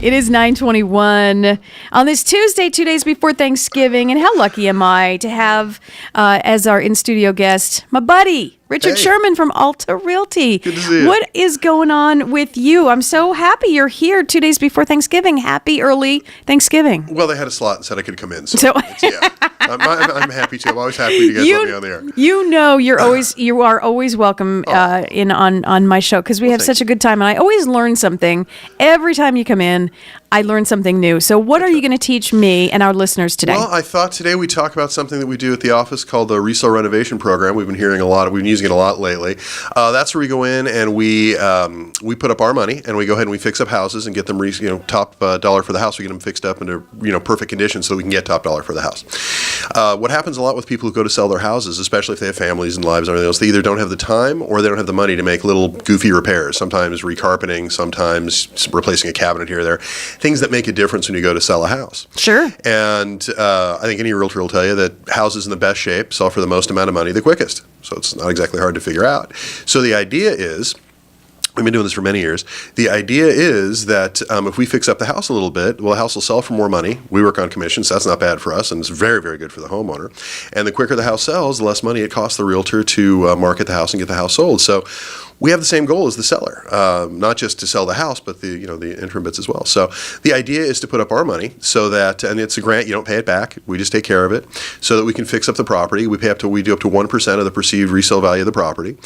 It is 9:21 on this Tuesday, 2 days before Thanksgiving. And how lucky am I to have as our in-studio guest, my buddy, Richard Szerman from Alta Realty. Good to see you. What is going on with you? I'm so happy you're here 2 days before Thanksgiving. Happy early Thanksgiving. Well, they had a slot and said I could come in. So yeah, I'm happy to. I'm always happy to get something on the air. You know, you are always welcome in on my show because we have such a good time, and I always learn something every time you come in. I learn something new. So what are you going to teach me and our listeners today? Well, I thought today we'd talk about something that we do at the office called the resale renovation program. We've been hearing a lot. We've been using it a lot lately. That's where we go in and we put up our money and we go ahead and we fix up houses and get them top dollar for the house. We get them fixed up into perfect condition so we can get top dollar for the house. What happens a lot with people who go to sell their houses, especially if they have families and lives and everything else, they either don't have the time or they don't have the money to make little goofy repairs. Sometimes recarpeting, sometimes replacing a cabinet here or there. Things that make a difference when you go to sell a house. Sure. And I think any realtor will tell you that houses in the best shape sell for the most amount of money the quickest. So it's not exactly hard to figure out. So the idea is, we've been doing this for many years. The idea is that if we fix up the house a little bit, well, the house will sell for more money. We work on commissions, so that's not bad for us, and it's very, very good for the homeowner. And the quicker the house sells, the less money it costs the realtor to market the house and get the house sold. So we have the same goal as the seller, not just to sell the house, but the interim bits as well. So the idea is to put up our money so that, and it's a grant, you don't pay it back, we just take care of it, so that we can fix up the property. We do up to 1% of the perceived resale value of the property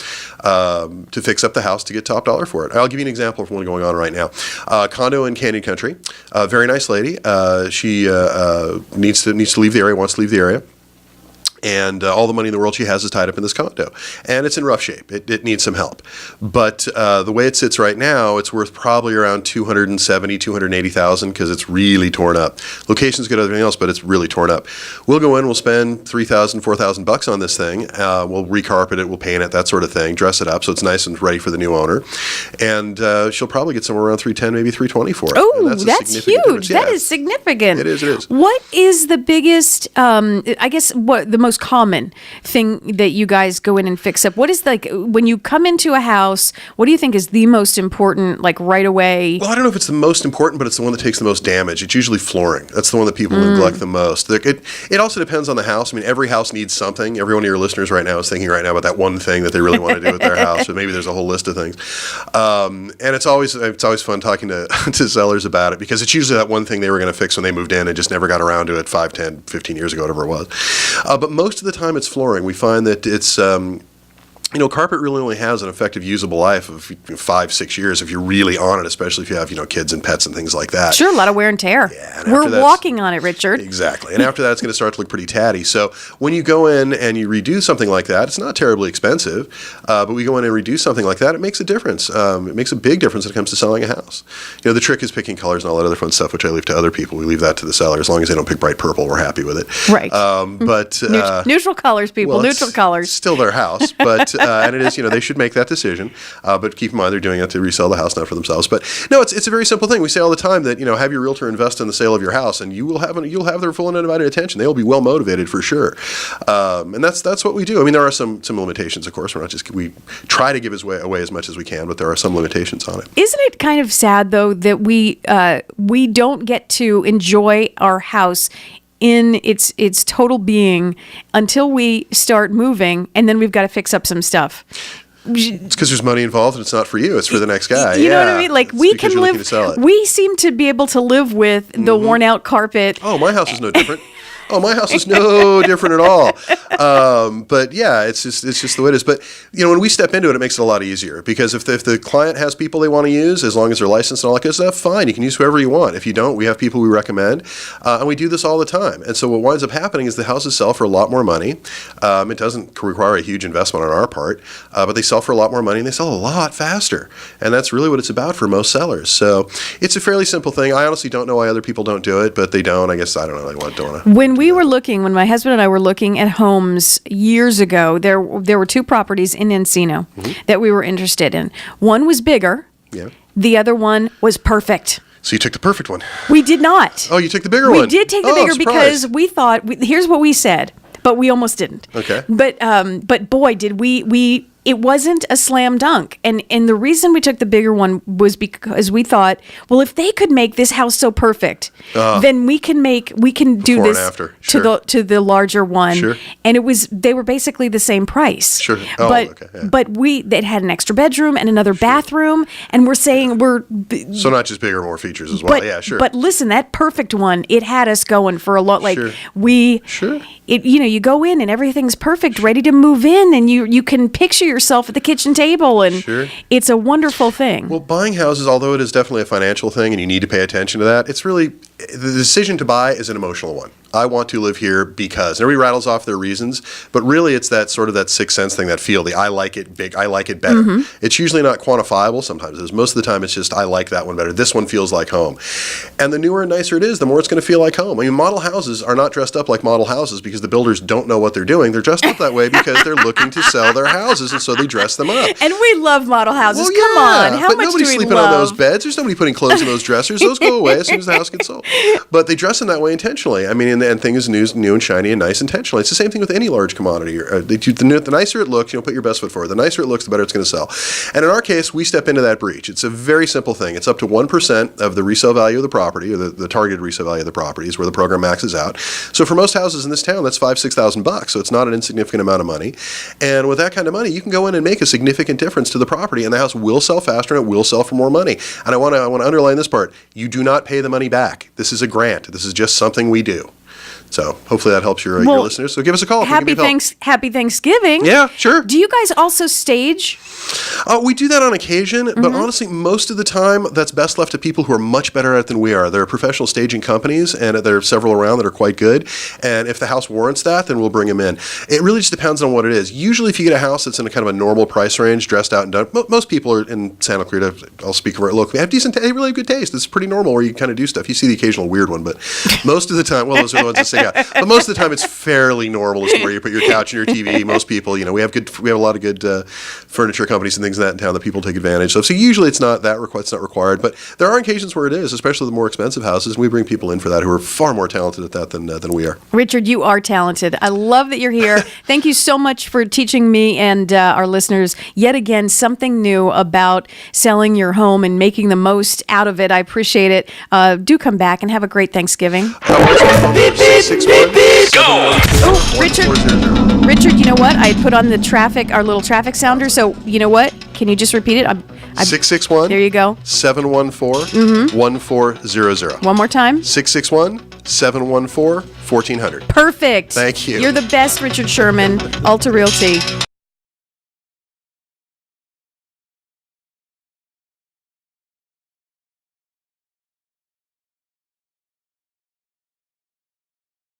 to fix up the house to get top dollar for it. I'll give you an example of one going on right now. Condo in Canyon Country, very nice lady. She needs to leave the area, wants to leave the area. And all the money in the world she has is tied up in this condo. And it's in rough shape. It needs some help. But the way it sits right now, it's worth probably around $270,000, $280,000 because it's really torn up. Location's good, everything else, but it's really torn up. We'll go in, we'll spend $3,000, $4,000 on this thing. We'll recarpet it, we'll paint it, that sort of thing, dress it up so it's nice and ready for the new owner. And she'll probably get somewhere around $310,000, maybe $320,000 for it. Oh, that's huge. That is significant. It is. What is the biggest, I guess, what the most common thing that you guys go in and fix up? What is when you come into a house, what do you think is the most important, right away? Well, I don't know if it's the most important, but it's the one that takes the most damage. It's usually flooring. That's the one that people neglect the most. It also depends on the house. I mean, every house needs something. Every one of your listeners right now is thinking right now about that one thing that they really want to do with their house, but maybe there's a whole list of things. And it's always fun talking to sellers about it because it's usually that one thing they were going to fix when they moved in and just never got around to it 5, 10, 15 years ago, whatever it was. But most of the time it's flooring. We find that it's carpet really only has an effective usable life of 5, 6 years if you're really on it, especially if you have, kids and pets and things like that. Sure, a lot of wear and tear. Yeah, we're walking on it, Richard. Exactly. And after that, it's going to start to look pretty tatty. So when you go in and you redo something like that, it's not terribly expensive, but we go in and redo something like that, it makes a difference. It makes a big difference when it comes to selling a house. The trick is picking colors and all that other fun stuff, which I leave to other people. We leave that to the seller. As long as they don't pick bright purple, we're happy with it. Right. But neutral colors, people. Well, neutral colors. It's still their house, but and it is, they should make that decision. But keep in mind, they're doing it to resell the house, not for themselves. But no, it's a very simple thing. We say all the time that have your realtor invest in the sale of your house, and you'll have their full and undivided attention. They'll be well motivated for sure. And that's what we do. I mean, there are some limitations, of course. We try to give away as much as we can, but there are some limitations on it. Isn't it kind of sad though that we don't get to enjoy our house in its total being until we start moving, and then we've got to fix up some stuff? It's because there's money involved and it's not for you. It's for the next guy. You know what I mean? We can live. We seem to be able to live with the worn out carpet. Oh, my house is no different. Oh, my house is no different at all. But yeah, it's just the way it is. But when we step into it, it makes it a lot easier because if the client has people they want to use, as long as they're licensed and all that good stuff, fine, you can use whoever you want. If you don't, we have people we recommend, and we do this all the time. And so what winds up happening is the houses sell for a lot more money. It doesn't require a huge investment on our part, but they sell for a lot more money and they sell a lot faster. And that's really what it's about for most sellers. So it's a fairly simple thing. I honestly don't know why other people don't do it, but they don't. I guess I don't know. They don't want to. When my husband and I were looking at homes years ago, there were 2 properties in Encino that we were interested in. One was bigger. Yeah. The other one was perfect. So you took the perfect one. We did not. Oh, you took the bigger one. We did take the bigger because we thought, here's what we said, but we almost didn't. Okay. But boy, did we it wasn't a slam dunk. And the reason we took the bigger one was because we thought, well, if they could make this house so perfect, then we can do Before this and after. Sure. to the larger one. Sure. And they were basically the same price. Sure. Oh, but okay, yeah. but it had an extra bedroom and another bathroom, and we're saying So not just bigger, more features as well. but, Yeah, sure. But listen, that perfect one, it had us going for a lot. Like Sure. Sure. You go in and everything's perfect, ready to move in, and you can picture yourself at the kitchen table, and Sure. it's a wonderful thing. Well, buying houses, although it is definitely a financial thing and you need to pay attention to that, it's really, the decision to buy is an emotional one. I want to live here because, and everybody rattles off their reasons, but really it's that sort of that sixth sense thing, that feel, the I like it big, I like it better. Mm-hmm. It's usually not quantifiable, sometimes it is. Most of the time it's just, I like that one better. This one feels like home. And the newer and nicer it is, the more it's going to feel like home. I mean, model houses are not dressed up like model houses because the builders don't know what they're doing. They're dressed up that way because they're looking to sell their houses, and so they dress them up. And we love model houses. Well, Come yeah, on, how but much nobody's do we sleeping love? on those beds. There's nobody putting clothes in those dressers. Those go away as soon as the house gets sold. But they dress in that way intentionally. I mean, and things new and shiny and nice intentionally. It's the same thing with any large commodity. The nicer it looks, put your best foot forward. The nicer it looks, the better it's going to sell. And in our case, we step into that breach. It's a very simple thing. It's up to 1% of the resale value of the property, or the targeted resale value of the property is where the program maxes out. So for most houses in this town, that's $5,000-$6,000. So it's not an insignificant amount of money. And with that kind of money, you can go in and make a significant difference to the property, and the house will sell faster and it will sell for more money. And I want to underline this part. You do not pay the money back. This is a grant. This is just something we do. So hopefully that helps your listeners. So give us a call. Happy Thanksgiving. Yeah, sure. Do you guys also stage? We do that on occasion, but honestly, most of the time, that's best left to people who are much better at it than we are. There are professional staging companies, and there are several around that are quite good. And if the house warrants that, then we'll bring them in. It really just depends on what it is. Usually, if you get a house that's in a kind of a normal price range, dressed out and done, most people are in Santa Clarita. I'll speak for it locally. They really have good taste. It's pretty normal where you kind of do stuff. You see the occasional weird one, but most of the time, those are the ones that say, yeah. But most of the time, it's fairly normal as to where you put your couch and your TV. Most people, we have a lot of good furniture companies and things in town that people take advantage of. So usually it's not required, but there are occasions where it is, especially the more expensive houses, and we bring people in for that who are far more talented at that than we are. Richard, you are talented. I love that you're here. Thank you so much for teaching me and our listeners yet again something new about selling your home and making the most out of it. I appreciate it. Do come back and have a great Thanksgiving. Richard, you know what? I put on our little traffic sounder, so you know what? Can you just repeat it? 661. There you go. 714-1400. One more time. 661-714-1400. Perfect. Thank you. You're the best, Richard Szerman, Alta Realty.